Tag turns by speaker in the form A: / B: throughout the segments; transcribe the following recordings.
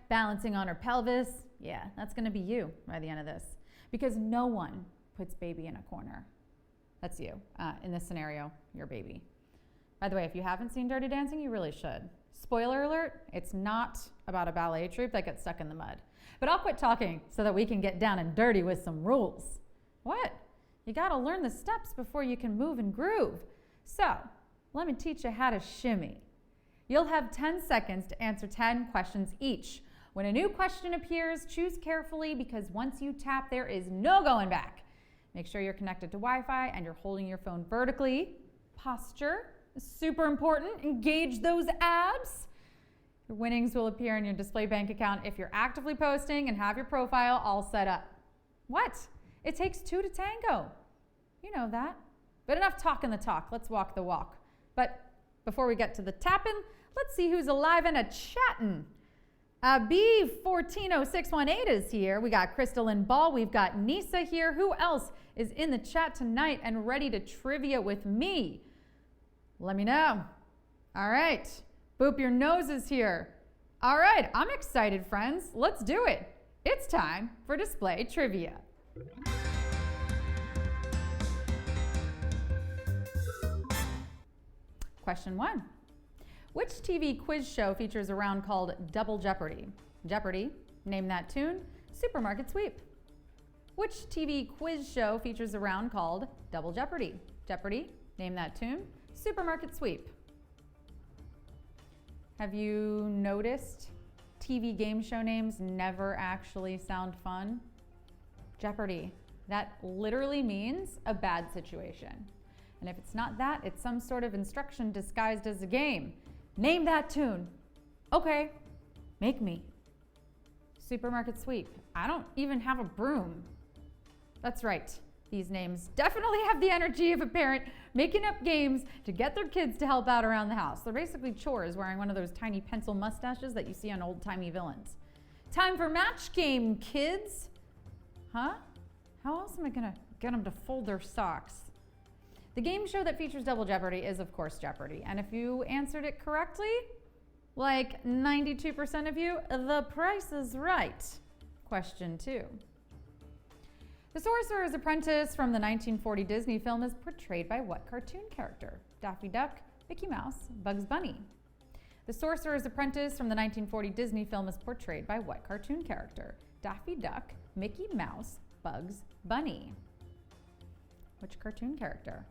A: balancing on her pelvis. Yeah, that's going to be you by the end of this, because no one puts baby in a corner. That's you. In this scenario, your baby. By the way, if you haven't seen Dirty Dancing, you really should. Spoiler alert, it's not about a ballet troupe that gets stuck in the mud. But I'll quit talking so that we can get down and dirty with some rules. What? You gotta learn the steps before you can move and groove. So, let me teach you how to shimmy. You'll have 10 seconds to answer 10 questions each. When a new question appears, choose carefully, because once you tap, there is no going back. Make sure you're connected to Wi-Fi and you're holding your phone vertically. Posture is super important. Engage those abs. Your winnings will appear in your display bank account if you're actively posting and have your profile all set up. What? It takes two to tango. You know that. But enough talking the talk. Let's walk the walk. But before we get to the tapping, let's see who's alive and a-chatting. B140618 is here. We got Crystal and Ball. We've got Nisa here. Who else is in the chat tonight and ready to trivia with me? Let me know. All right. Boop your noses here. All right. I'm excited, friends. Let's do it. It's time for display trivia. Question 1. Which TV quiz show features a round called Double Jeopardy? Jeopardy, name that tune. Supermarket Sweep. Which TV quiz show features a round called Double Jeopardy? Jeopardy, name that tune. Supermarket Sweep. Have you noticed TV game show names never actually sound fun? Jeopardy. That literally means a bad situation. And if it's not that, it's some sort of instruction disguised as a game. Name that tune. Okay, make me. Supermarket Sweep. I don't even have a broom. That's right. These names definitely have the energy of a parent making up games to get their kids to help out around the house. They're basically chores wearing one of those tiny pencil mustaches that you see on old-timey villains. Time for match game, kids. Huh? How else am I gonna get them to fold their socks? The game show that features Double Jeopardy is, of course, Jeopardy. And if you answered it correctly, like 92% of you, the price is right. Question 2. The Sorcerer's Apprentice from the 1940 Disney film is portrayed by what cartoon character? Daffy Duck, Mickey Mouse, Bugs Bunny. The Sorcerer's Apprentice from the 1940 Disney film is portrayed by what cartoon character? Daffy Duck, Mickey Mouse, Bugs Bunny. Which cartoon character?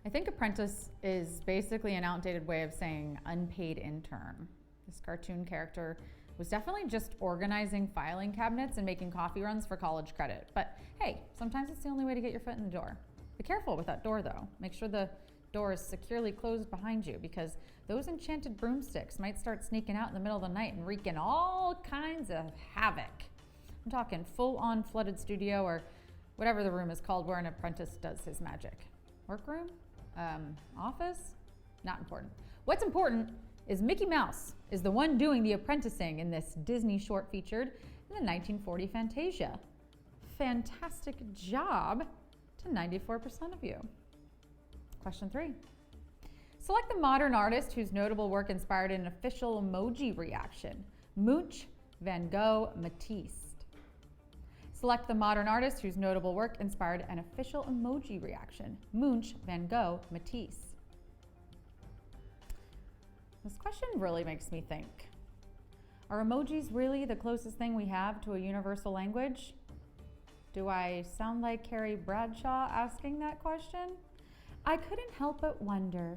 A: I think apprentice is basically an outdated way of saying unpaid intern. This cartoon character was definitely just organizing filing cabinets and making coffee runs for college credit. But hey, sometimes it's the only way to get your foot in the door. Be careful with that door though. Make sure the door is securely closed behind you, because those enchanted broomsticks might start sneaking out in the middle of the night and wreaking all kinds of havoc. I'm talking full-on flooded studio, or whatever the room is called where an apprentice does his magic. Workroom? Office? Not important. What's important is Mickey Mouse is the one doing the apprenticing in this Disney short featured in the 1940 Fantasia. Fantastic job to 94% of you. Question 3. Select the modern artist whose notable work inspired an official emoji reaction. Munch, Van Gogh, Matisse. Select the modern artist whose notable work inspired an official emoji reaction. Munch, Van Gogh, Matisse. This question really makes me think. Are emojis really the closest thing we have to a universal language? Do I sound like Carrie Bradshaw asking that question? I couldn't help but wonder,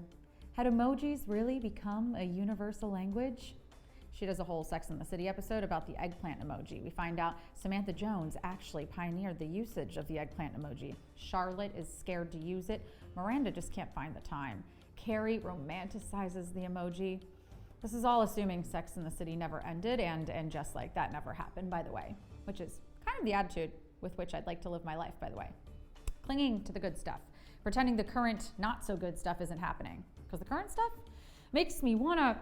A: had emojis really become a universal language? She does a whole Sex and the City episode about the eggplant emoji. We find out Samantha Jones actually pioneered the usage of the eggplant emoji. Charlotte is scared to use it. Miranda just can't find the time. Carrie romanticizes the emoji. This is all assuming Sex and the City never ended, and just like that never happened, by the way, which is kind of the attitude with which I'd like to live my life, by the way. Clinging to the good stuff, pretending the current not so good stuff isn't happening, because the current stuff makes me wanna.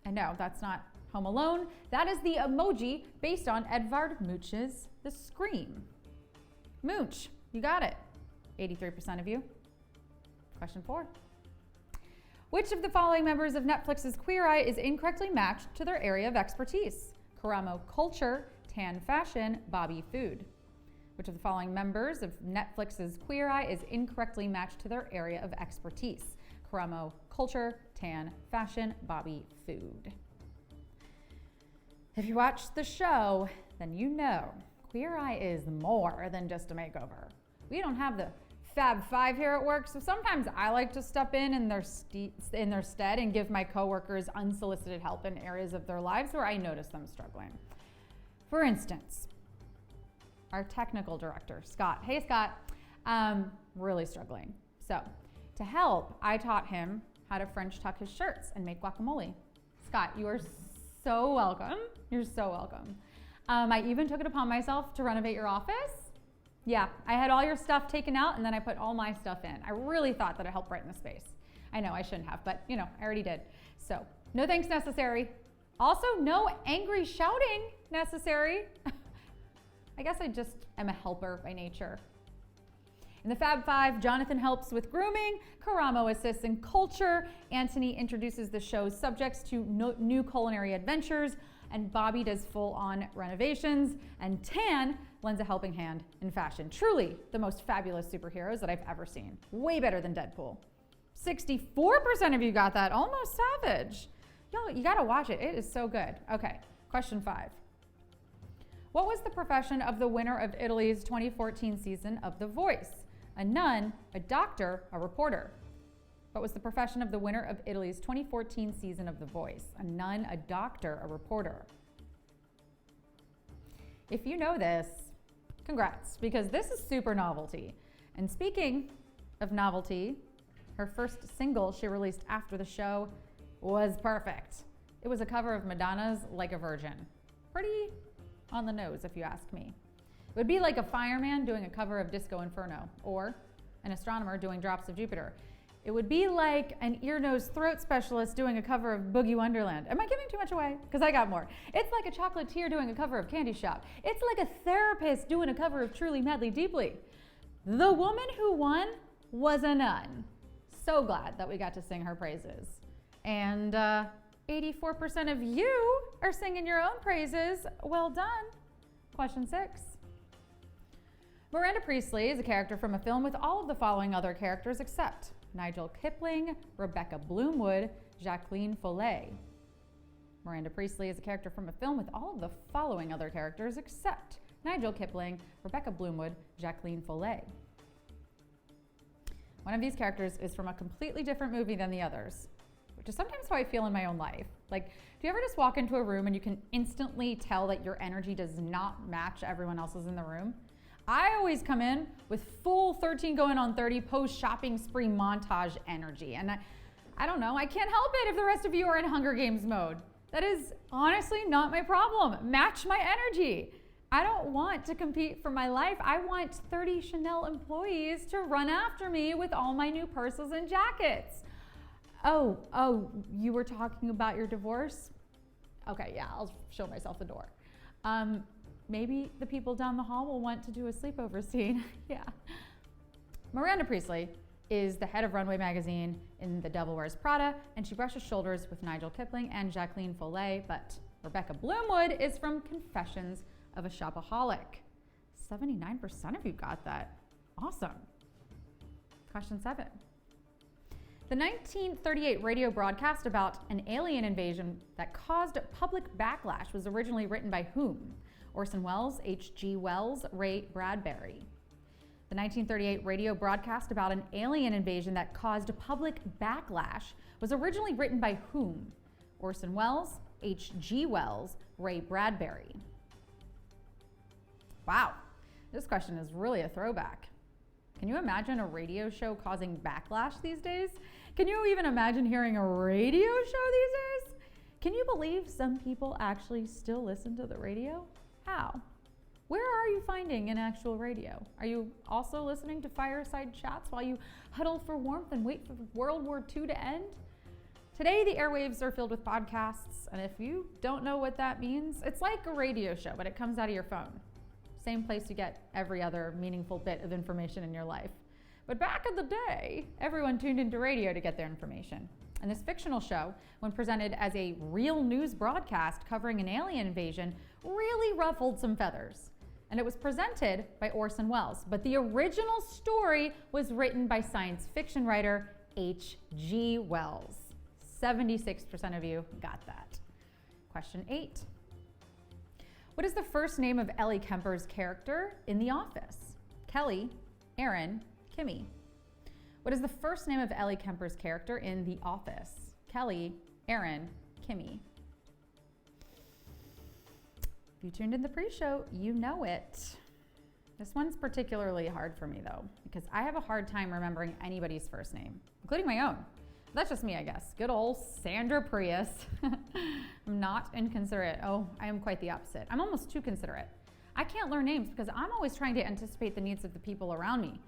A: I know, that's not Home Alone. That is the emoji based on Edvard Munch's The Scream. Munch, you got it. 83% of you. Question 4. Which of the following members of Netflix's Queer Eye is incorrectly matched to their area of expertise? Karamo, culture. Tan, fashion. Bobby, food. Which of the following members of Netflix's Queer Eye is incorrectly matched to their area of expertise? Karamo, culture. Tan, fashion. Bobby, food. If you watch the show, then you know Queer Eye is more than just a makeover. We don't have the Fab Five here at work, so sometimes I like to step in their stead and give my coworkers unsolicited help in areas of their lives where I notice them struggling. For instance, our technical director, Scott. Hey, Scott, really struggling. So to help, I taught him how to French tuck his shirts and make guacamole. Scott, you are so welcome. You're so welcome. I even took it upon myself to renovate your office. Yeah, I had all your stuff taken out and then I put all my stuff in. I really thought that it helped brighten the space. I know I shouldn't have, but I already did. So no thanks necessary. Also, no angry shouting necessary. I guess I just am a helper by nature. In the Fab Five, Jonathan helps with grooming, Karamo assists in culture, Anthony introduces the show's subjects to new culinary adventures, and Bobby does full-on renovations, and Tan lends a helping hand in fashion. Truly the most fabulous superheroes that I've ever seen. Way better than Deadpool. 64% of you got that, almost savage. Y'all, you gotta watch it, it is so good. Okay, question 5. What was the profession of the winner of Italy's 2014 season of The Voice? A nun, a doctor, a reporter. What was the profession of the winner of Italy's 2014 season of The Voice? A nun, a doctor, a reporter. If you know this, congrats, because this is super novelty. And speaking of novelty, her first single she released after the show was perfect. It was a cover of Madonna's Like a Virgin. Pretty on the nose, if you ask me. It would be like a fireman doing a cover of Disco Inferno, or an astronomer doing Drops of Jupiter. It would be like an ear, nose, throat specialist doing a cover of Boogie Wonderland. Am I giving too much away? Because I got more. It's like a chocolatier doing a cover of Candy Shop. It's like a therapist doing a cover of Truly, Madly, Deeply. The woman who won was a nun. So glad that we got to sing her praises. And 84% of you are singing your own praises. Well done. Question 6. Miranda Priestley is a character from a film with all of the following other characters except Nigel Kipling, Rebecca Bloomwood, Jacqueline Follet. Miranda Priestley is a character from a film with all of the following other characters except Nigel Kipling, Rebecca Bloomwood, Jacqueline Follet. One of these characters is from a completely different movie than the others, which is sometimes how I feel in my own life. Like, do you ever just walk into a room and you can instantly tell that your energy does not match everyone else's in the room? I always come in with full 13 going on 30 post-shopping spree montage energy. And I don't know, I can't help it if the rest of you are in Hunger Games mode. That is honestly not my problem. Match my energy. I don't want to compete for my life. I want 30 Chanel employees to run after me with all my new purses and jackets. Oh, you were talking about your divorce? Okay, yeah, I'll show myself the door. Maybe the people down the hall will want to do a sleepover scene. Yeah. Miranda Priestley is the head of Runway magazine in The Devil Wears Prada, and she brushes shoulders with Nigel Kipling and Jacqueline Follet, but Rebecca Bloomwood is from Confessions of a Shopaholic. 79% of you got that. Awesome. Question 7. The 1938 radio broadcast about an alien invasion that caused public backlash was originally written by whom? Orson Welles, H.G. Wells, Ray Bradbury. The 1938 radio broadcast about an alien invasion that caused public backlash was originally written by whom? Orson Welles, H.G. Wells, Ray Bradbury. Wow, this question is really a throwback. Can you imagine a radio show causing backlash these days? Can you even imagine hearing a radio show these days? Can you believe some people actually still listen to the radio? How? Where are you finding an actual radio? Are you also listening to fireside chats while you huddle for warmth and wait for World War II to end? Today, the airwaves are filled with podcasts, and if you don't know what that means, it's like a radio show, but it comes out of your phone. Same place you get every other meaningful bit of information in your life. But back in the day, everyone tuned into radio to get their information. And this fictional show, when presented as a real news broadcast covering an alien invasion, really ruffled some feathers. And it was presented by Orson Welles, but the original story was written by science fiction writer H.G. Wells. 76% of you got that. Question 8. What is the first name of Ellie Kemper's character in The Office? Kelly, Aaron, Kimmy. What is the first name of Ellie Kemper's character in The Office? Kelly, Aaron, Kimmy. If you tuned in the pre-show, you know it. This one's particularly hard for me though, because I have a hard time remembering anybody's first name, including my own. That's just me, I guess. Good old Sandra Prius. I'm not inconsiderate. Oh, I am quite the opposite. I'm almost too considerate. I can't learn names because I'm always trying to anticipate the needs of the people around me.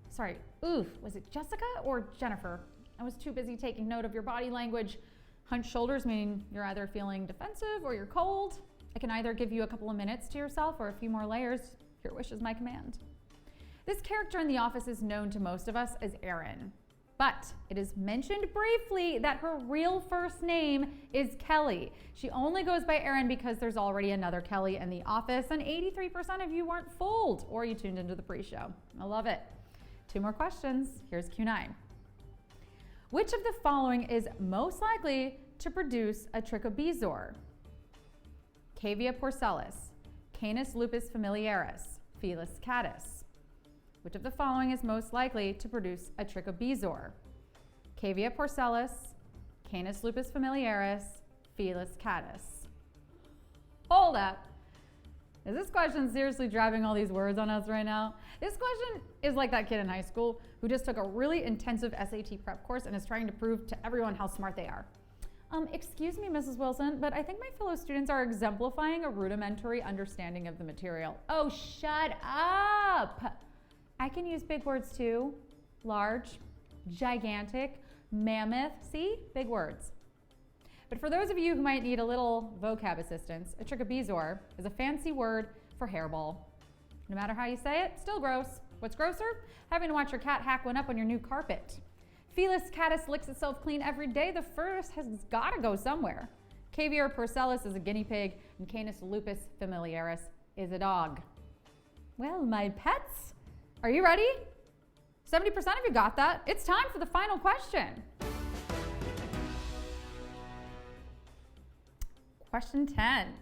A: Sorry, was it Jessica or Jennifer? I was too busy taking note of your body language. Hunched shoulders mean you're either feeling defensive or you're cold. I can either give you a couple of minutes to yourself or a few more layers. Your wish is my command. This character in The Office is known to most of us as Erin, but it is mentioned briefly that her real first name is Kelly. She only goes by Erin because there's already another Kelly in The Office, and 83% of you weren't fooled, or you tuned into the pre-show. I love it. 2 more questions. Here's Q9. Which of the following is most likely to produce a Trichobezor? Cavia porcellus, Canis lupus familiaris, Felis catus. Which of the following is most likely to produce a Trichobezor? Cavia porcellus, Canis lupus familiaris, Felis catus. Hold up. Is this question seriously driving all these words on us right now? This question is like that kid in high school who just took a really intensive SAT prep course and is trying to prove to everyone how smart they are. Excuse me, Mrs. Wilson, but I think my fellow students are exemplifying a rudimentary understanding of the material. Oh, shut up! I can use big words too. Large, gigantic, mammoth. See? Big words. But for those of you who might need a little vocab assistance, a Trichobezor is a fancy word for hairball. No matter how you say it, still gross. What's grosser? Having to watch your cat hack one up on your new carpet. Felis catus licks itself clean every day. The first has got to go somewhere. Cavia porcellus is a guinea pig, and Canis lupus familiaris is a dog. Well, my pets, are you ready? 70% of you got that. It's time for the final question. Question 10.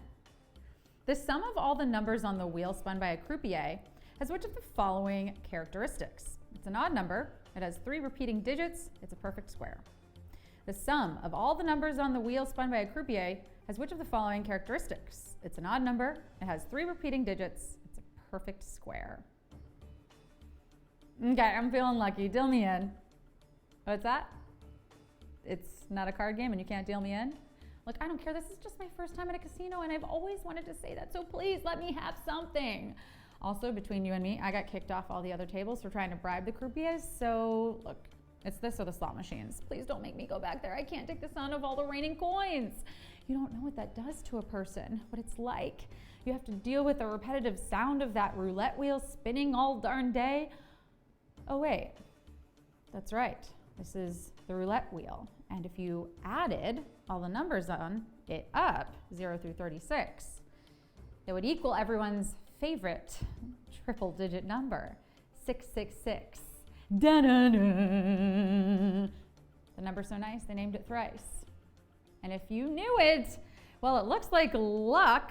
A: The sum of all the numbers on the wheel spun by a croupier has which of the following characteristics? It's an odd number. It has 3 repeating digits. It's a perfect square. The sum of all the numbers on the wheel spun by a croupier has which of the following characteristics? It's an odd number. It has 3 repeating digits. It's a perfect square. Okay, I'm feeling lucky. Deal me in. What's that? It's not a card game and you can't deal me in? Look, I don't care. This is just my first time at a casino and I've always wanted to say that. So please let me have something. Also, between you and me, I got kicked off all the other tables for trying to bribe the croupiers. So look, it's this or the slot machines. Please don't make me go back there. I can't take the sound of all the raining coins. You don't know what that does to a person, what it's like. You have to deal with the repetitive sound of that roulette wheel spinning all darn day. Oh wait, that's right. This is the roulette wheel. And if you added all the numbers on it up, 0 through 36, it would equal everyone's favorite triple digit number, 666. Da-da-da. The number's so nice, they named it thrice. And if you knew it, well, it looks like luck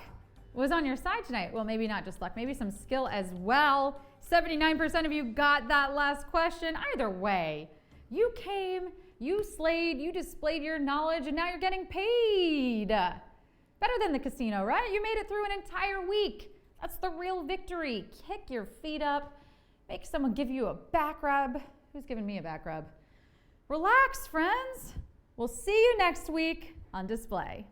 A: was on your side tonight. Well, maybe not just luck, maybe some skill as well. 79% of you got that last question. Either way, you came, you slayed, you displayed your knowledge, and now you're getting paid. Better than the casino, right? You made it through an entire week. That's the real victory. Kick your feet up. Make someone give you a back rub. Who's giving me a back rub? Relax, friends. We'll see you next week on display.